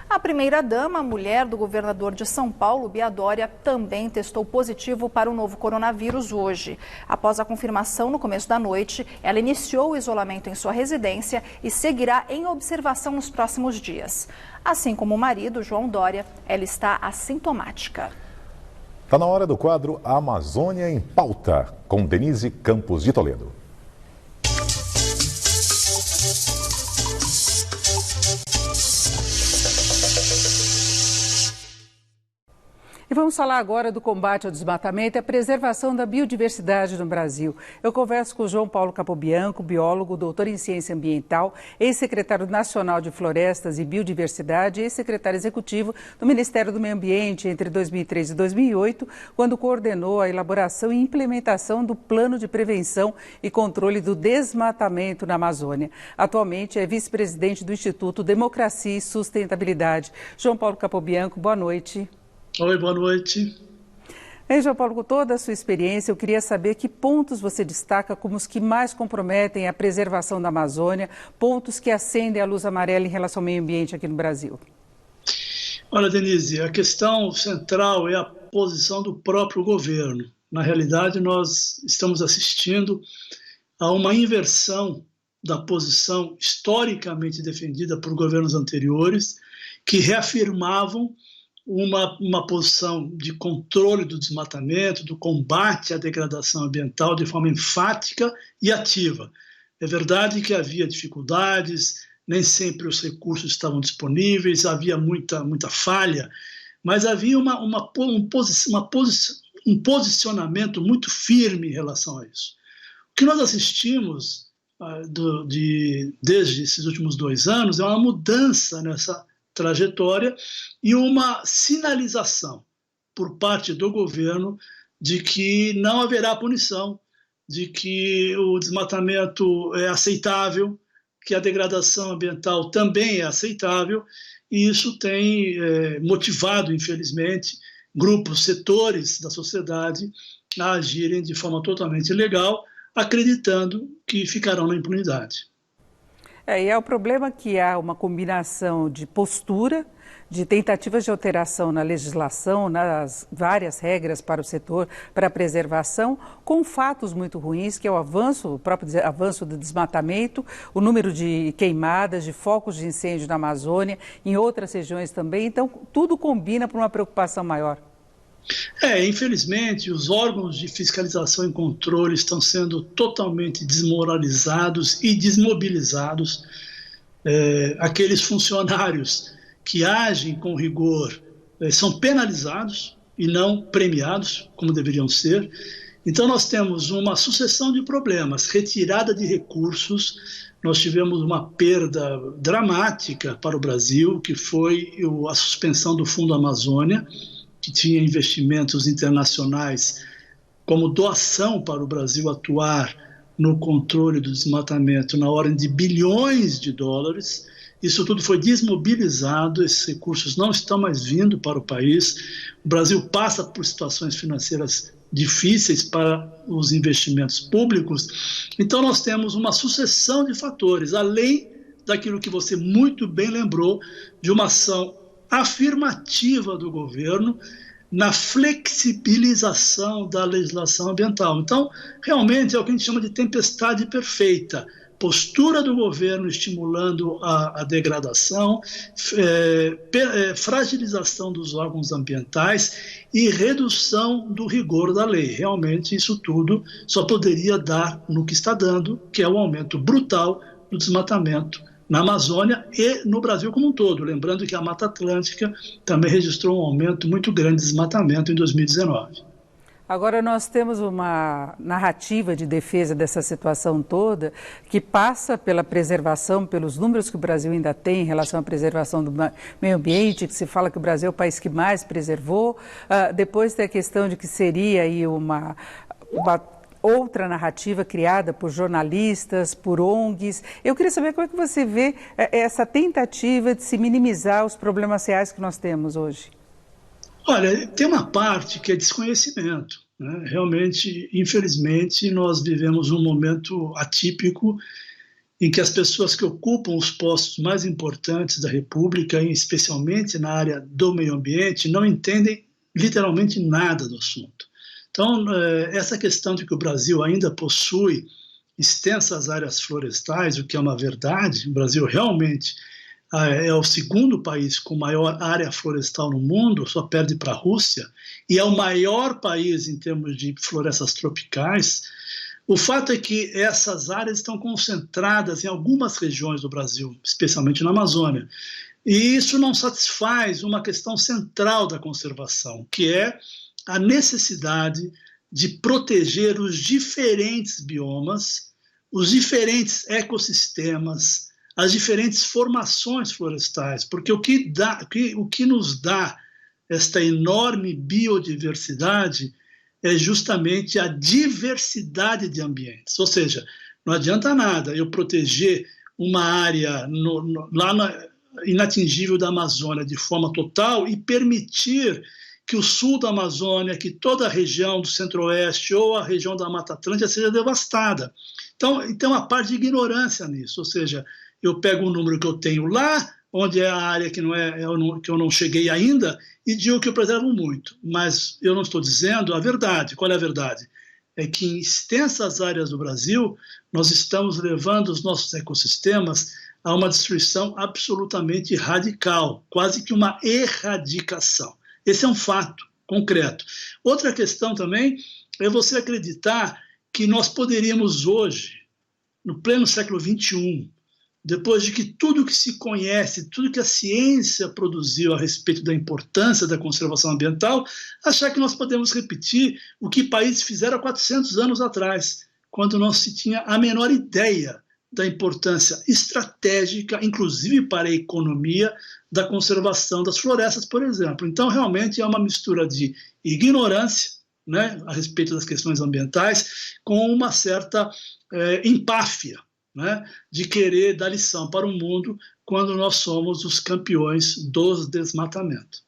A primeira-dama, mulher do governador de São Paulo, Bia Dória, também testou positivo para o novo coronavírus hoje. Após a confirmação no começo da noite, ela iniciou o isolamento em sua residência e seguirá em observação nos próximos dias. Assim como o marido, João Dória, ela está assintomática. Está na hora do quadro Amazônia em Pauta, com Denise Campos de Toledo. E vamos falar agora do combate ao desmatamento e a preservação da biodiversidade no Brasil. Eu converso com o João Paulo Capobianco, biólogo, doutor em ciência ambiental, ex-secretário nacional de Florestas e Biodiversidade e ex-secretário executivo do Ministério do Meio Ambiente entre 2003 e 2008, quando coordenou a elaboração e implementação do Plano de Prevenção e Controle do Desmatamento na Amazônia. Atualmente é vice-presidente do Instituto Democracia e Sustentabilidade. João Paulo Capobianco, boa noite. Oi, boa noite. João Paulo, com toda a sua experiência, eu queria saber que pontos você destaca como os que mais comprometem a preservação da Amazônia, pontos que acendem a luz amarela em relação ao meio ambiente aqui no Brasil. Olha, Denise, a questão central é a posição do próprio governo. Na realidade, nós estamos assistindo a uma inversão da posição historicamente defendida por governos anteriores, que reafirmavam uma posição de controle do desmatamento, do combate à degradação ambiental de forma enfática e ativa. É verdade que havia dificuldades, nem sempre os recursos estavam disponíveis, havia muita falha, mas havia um posicionamento muito firme em relação a isso. O que nós assistimos desde esses últimos 2 anos é uma mudança nessa trajetória e uma sinalização por parte do governo de que não haverá punição, de que o desmatamento é aceitável, que a degradação ambiental também é aceitável, e isso tem motivado, infelizmente, grupos, setores da sociedade a agirem de forma totalmente ilegal, acreditando que ficarão na impunidade. E é o problema que há uma combinação de postura, de tentativas de alteração na legislação, nas várias regras para o setor, para a preservação, com fatos muito ruins, que é o próprio avanço do desmatamento, o número de queimadas, de focos de incêndio na Amazônia, em outras regiões também. Então, tudo combina para uma preocupação maior. Infelizmente, os órgãos de fiscalização e controle estão sendo totalmente desmoralizados e desmobilizados. Aqueles funcionários que agem com rigor são penalizados e não premiados, como deveriam ser. Então, nós temos uma sucessão de problemas, retirada de recursos. Nós tivemos uma perda dramática para o Brasil, que foi a suspensão do Fundo Amazônia, que tinha investimentos internacionais como doação para o Brasil atuar no controle do desmatamento na ordem de bilhões de dólares. Isso tudo foi desmobilizado, esses recursos não estão mais vindo para o país. O Brasil passa por situações financeiras difíceis para os investimentos públicos. Então nós temos uma sucessão de fatores, além daquilo que você muito bem lembrou, de uma ação afirmativa do governo na flexibilização da legislação ambiental. Então, realmente é o que a gente chama de tempestade perfeita. Postura do governo estimulando a degradação, fragilização dos órgãos ambientais e redução do rigor da lei. Realmente, isso tudo só poderia dar no que está dando, que é o aumento brutal do desmatamento na Amazônia e no Brasil como um todo. Lembrando que a Mata Atlântica também registrou um aumento muito grande de desmatamento em 2019. Agora nós temos uma narrativa de defesa dessa situação toda que passa pela preservação, pelos números que o Brasil ainda tem em relação à preservação do meio ambiente, que se fala que o Brasil é o país que mais preservou. Depois tem a questão de que seria aí uma outra narrativa criada por jornalistas, por ONGs. Eu queria saber como é que você vê essa tentativa de se minimizar os problemas reais que nós temos hoje. Olha, tem uma parte que é desconhecimento, né? Realmente, infelizmente, nós vivemos um momento atípico em que as pessoas que ocupam os postos mais importantes da República, especialmente na área do meio ambiente, não entendem literalmente nada do assunto. Então, essa questão de que o Brasil ainda possui extensas áreas florestais, o que é uma verdade, o Brasil realmente é o segundo país com maior área florestal no mundo, só perde para a Rússia, e é o maior país em termos de florestas tropicais. O fato é que essas áreas estão concentradas em algumas regiões do Brasil, especialmente na Amazônia. E isso não satisfaz uma questão central da conservação, que é a necessidade de proteger os diferentes biomas, os diferentes ecossistemas, as diferentes formações florestais, porque o que nos dá esta enorme biodiversidade é justamente a diversidade de ambientes. Ou seja, não adianta nada eu proteger uma área inatingível da Amazônia de forma total e permitir que o sul da Amazônia, que toda a região do centro-oeste ou a região da Mata Atlântica seja devastada. Então, tem uma parte de ignorância nisso, ou seja, eu pego o número que eu tenho lá, onde é a área que eu não cheguei ainda, e digo que eu preservo muito. Mas eu não estou dizendo a verdade. Qual é a verdade? É que em extensas áreas do Brasil, nós estamos levando os nossos ecossistemas a uma destruição absolutamente radical, quase que uma erradicação. Esse é um fato concreto. Outra questão também é você acreditar que nós poderíamos hoje, no pleno século XXI, depois de que tudo que se conhece, tudo que a ciência produziu a respeito da importância da conservação ambiental, achar que nós podemos repetir o que países fizeram há 400 anos atrás, quando não se tinha a menor ideia da importância estratégica, inclusive para a economia, da conservação das florestas, por exemplo. Então, realmente é uma mistura de ignorância, né, a respeito das questões ambientais, com uma certa empáfia, né, de querer dar lição para o mundo quando nós somos os campeões do desmatamento.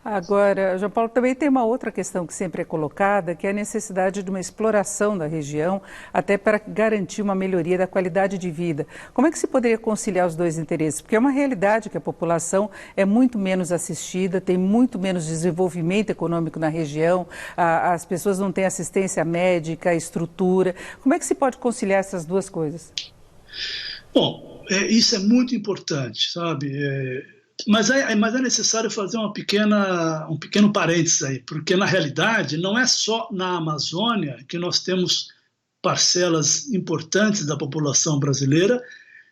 Agora, João Paulo, também tem uma outra questão que sempre é colocada, que é a necessidade de uma exploração da região, até para garantir uma melhoria da qualidade de vida. Como é que se poderia conciliar os dois interesses? Porque é uma realidade que a população é muito menos assistida, tem muito menos desenvolvimento econômico na região, as pessoas não têm assistência médica, estrutura. Como é que se pode conciliar essas duas coisas? Bom, isso é muito importante, sabe? Mas é necessário fazer um pequeno parênteses aí, porque na realidade não é só na Amazônia que nós temos parcelas importantes da população brasileira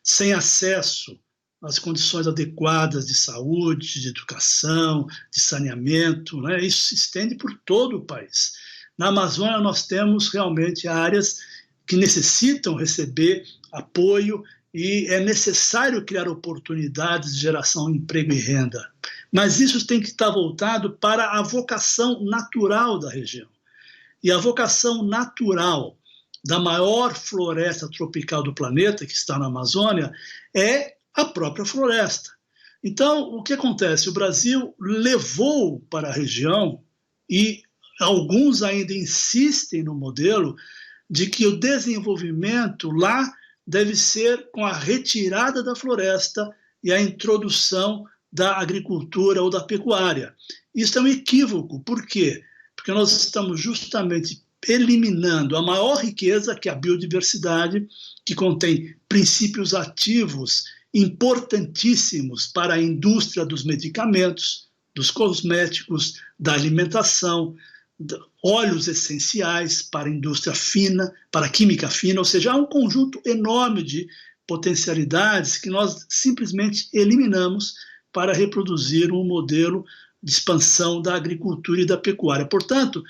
sem acesso às condições adequadas de saúde, de educação, de saneamento, né? Isso se estende por todo o país. Na Amazônia nós temos realmente áreas que necessitam receber apoio e é necessário criar oportunidades de geração de emprego e renda. Mas isso tem que estar voltado para a vocação natural da região. E a vocação natural da maior floresta tropical do planeta, que está na Amazônia, é a própria floresta. Então, o que acontece? O Brasil levou para a região, e alguns ainda insistem no modelo, de que o desenvolvimento lá deve ser com a retirada da floresta e a introdução da agricultura ou da pecuária. Isso é um equívoco. Por quê? Porque nós estamos justamente eliminando a maior riqueza, que é a biodiversidade, que contém princípios ativos importantíssimos para a indústria dos medicamentos, dos cosméticos, da alimentação, óleos essenciais para a indústria fina, para a química fina, ou seja, há um conjunto enorme de potencialidades que nós simplesmente eliminamos para reproduzir um modelo de expansão da agricultura e da pecuária. Portanto,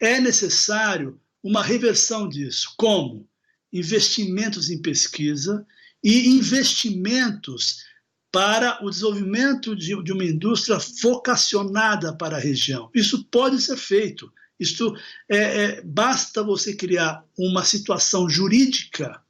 é necessário uma reversão disso. Como? Investimentos em pesquisa e investimentos para o desenvolvimento de uma indústria vocacionada para a região. Isso pode ser feito. Basta você criar uma situação jurídica,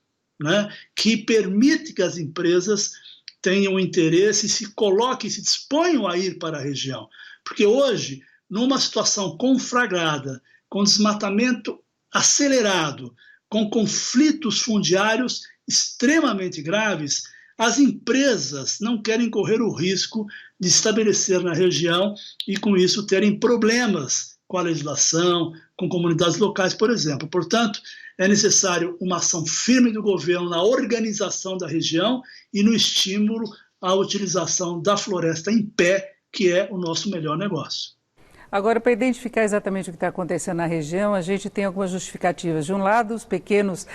né, que permite que as empresas tenham interesse e se coloquem, se disponham a ir para a região. Porque hoje, numa situação conflagrada, com desmatamento acelerado, com conflitos fundiários, extremamente graves, as empresas não querem correr o risco de estabelecer na região e, com isso, terem problemas com a legislação, com comunidades locais, por exemplo. Portanto, é necessário uma ação firme do governo na organização da região e no estímulo à utilização da floresta em pé, que é o nosso melhor negócio. Agora, para identificar exatamente o que está acontecendo na região, a gente tem algumas justificativas. De um lado, os pequenos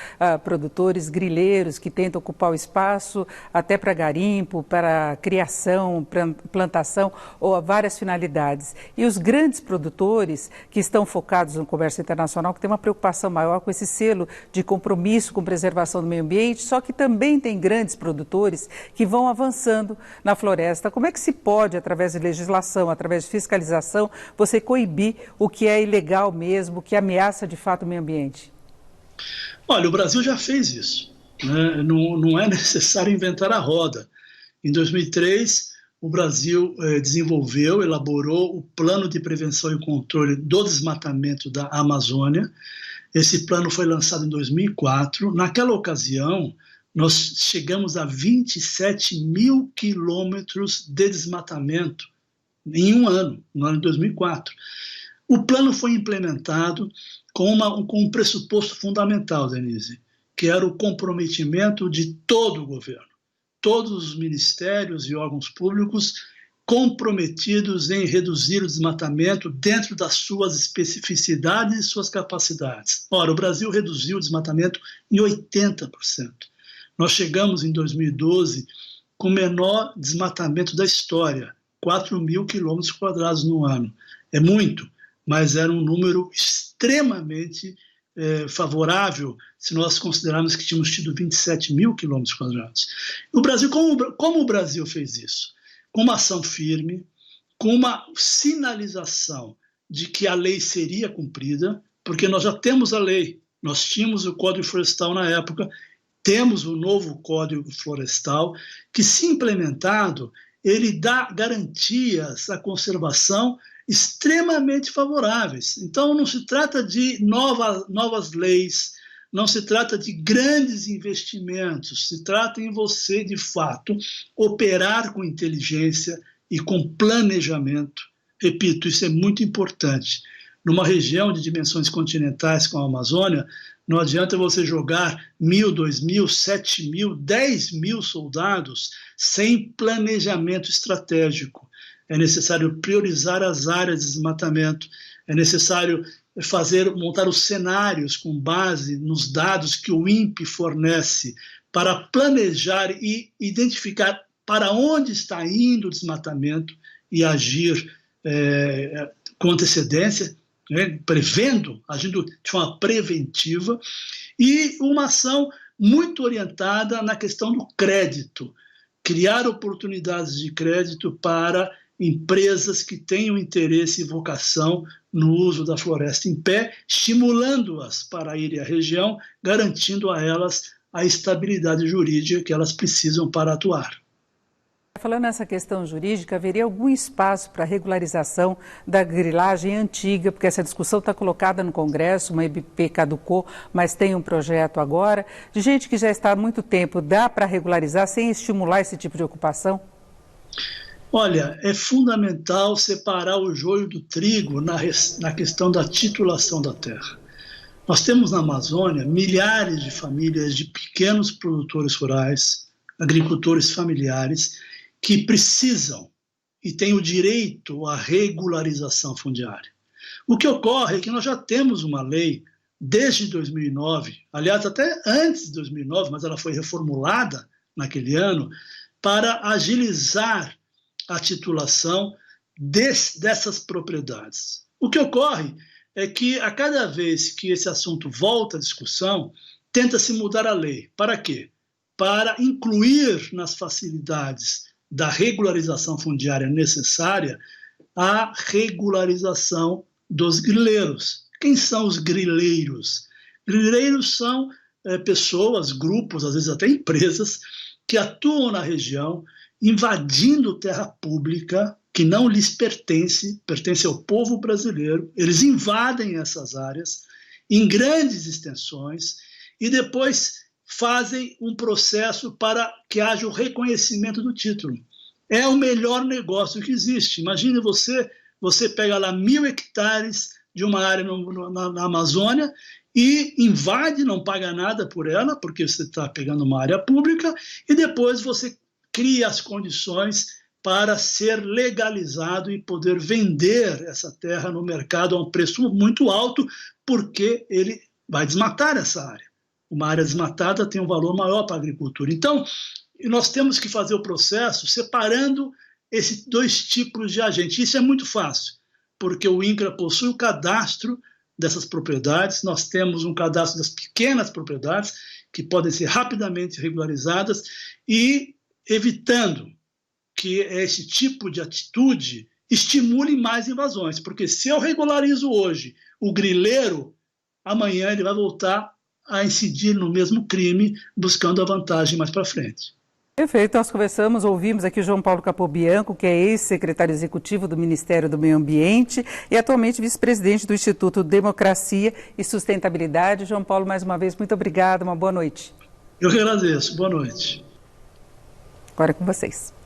produtores grileiros que tentam ocupar o espaço até para garimpo, para criação, plantação ou várias finalidades. E os grandes produtores que estão focados no comércio internacional, que tem uma preocupação maior com esse selo de compromisso com preservação do meio ambiente, só que também tem grandes produtores que vão avançando na floresta. Como é que se pode, através de legislação, através de fiscalização, você coibir o que é ilegal mesmo, o que ameaça de fato o meio ambiente? Olha, o Brasil já fez isso, né? Não é necessário inventar a roda. Em 2003, o Brasil elaborou o Plano de Prevenção e Controle do Desmatamento da Amazônia. Esse plano foi lançado em 2004. Naquela ocasião, nós chegamos a 27 mil quilômetros de desmatamento em um ano, no ano de 2004. O plano foi implementado com um pressuposto fundamental, Denise, que era o comprometimento de todo o governo, todos os ministérios e órgãos públicos comprometidos em reduzir o desmatamento dentro das suas especificidades e suas capacidades. Ora, o Brasil reduziu o desmatamento em 80%. Nós chegamos em 2012 com o menor desmatamento da história, 4 mil quilômetros quadrados no ano. É muito, mas era um número extremamente favorável se nós considerarmos que tínhamos tido 27 mil quilômetros quadrados. O Brasil, como o Brasil fez isso? Com uma ação firme, com uma sinalização de que a lei seria cumprida, porque nós já temos a lei, nós tínhamos o Código Florestal na época, temos o novo Código Florestal, que, se implementado, ele dá garantias à conservação extremamente favoráveis. Então, não se trata de novas leis, não se trata de grandes investimentos, se trata em você, de fato, operar com inteligência e com planejamento. Repito, isso é muito importante. Numa região de dimensões continentais como a Amazônia, não adianta você jogar 1.000, 2.000, 7.000, 10.000 soldados sem planejamento estratégico. É necessário priorizar as áreas de desmatamento, é necessário montar os cenários com base nos dados que o INPE fornece para planejar e identificar para onde está indo o desmatamento e agir com antecedência, né, agindo de forma preventiva, e uma ação muito orientada na questão do crédito, criar oportunidades de crédito para empresas que tenham interesse e vocação no uso da floresta em pé, estimulando-as para irem à região, garantindo a elas a estabilidade jurídica que elas precisam para atuar. Falando nessa questão jurídica, haveria algum espaço para regularização da grilagem antiga, porque essa discussão está colocada no Congresso, uma MP caducou, mas tem um projeto agora, de gente que já está há muito tempo. Dá para regularizar sem estimular esse tipo de ocupação? Olha, é fundamental separar o joio do trigo na questão da titulação da terra. Nós temos na Amazônia milhares de famílias de pequenos produtores rurais, agricultores familiares, que precisam e têm o direito à regularização fundiária. O que ocorre é que nós já temos uma lei desde 2009, aliás, até antes de 2009, mas ela foi reformulada naquele ano, para agilizar a titulação dessas propriedades. O que ocorre é que, a cada vez que esse assunto volta à discussão, tenta-se mudar a lei. Para quê? Para incluir nas facilidades da regularização fundiária necessária a regularização dos grileiros. Quem são os grileiros? Grileiros são pessoas, grupos, às vezes até empresas, que atuam na região, invadindo terra pública que não lhes pertence ao povo brasileiro. Eles invadem essas áreas em grandes extensões e depois fazem um processo para que haja o reconhecimento do título. É o melhor negócio que existe. Imagine você pega lá 1.000 hectares de uma área na Amazônia e invade, não paga nada por ela, porque você está pegando uma área pública, e depois você cria as condições para ser legalizado e poder vender essa terra no mercado a um preço muito alto, porque ele vai desmatar essa área. Uma área desmatada tem um valor maior para a agricultura. Então, nós temos que fazer o processo separando esses dois tipos de agente. Isso é muito fácil, porque o INCRA possui o cadastro dessas propriedades, nós temos um cadastro das pequenas propriedades, que podem ser rapidamente regularizadas, e evitando que esse tipo de atitude estimule mais invasões, porque se eu regularizo hoje o grileiro, amanhã ele vai voltar a incidir no mesmo crime, buscando a vantagem mais para frente. Perfeito, nós conversamos, ouvimos aqui o João Paulo Capobianco, que é ex-secretário executivo do Ministério do Meio Ambiente e atualmente vice-presidente do Instituto Democracia e Sustentabilidade. João Paulo, mais uma vez, muito obrigado, uma boa noite. Eu que agradeço, boa noite. Agora é com vocês.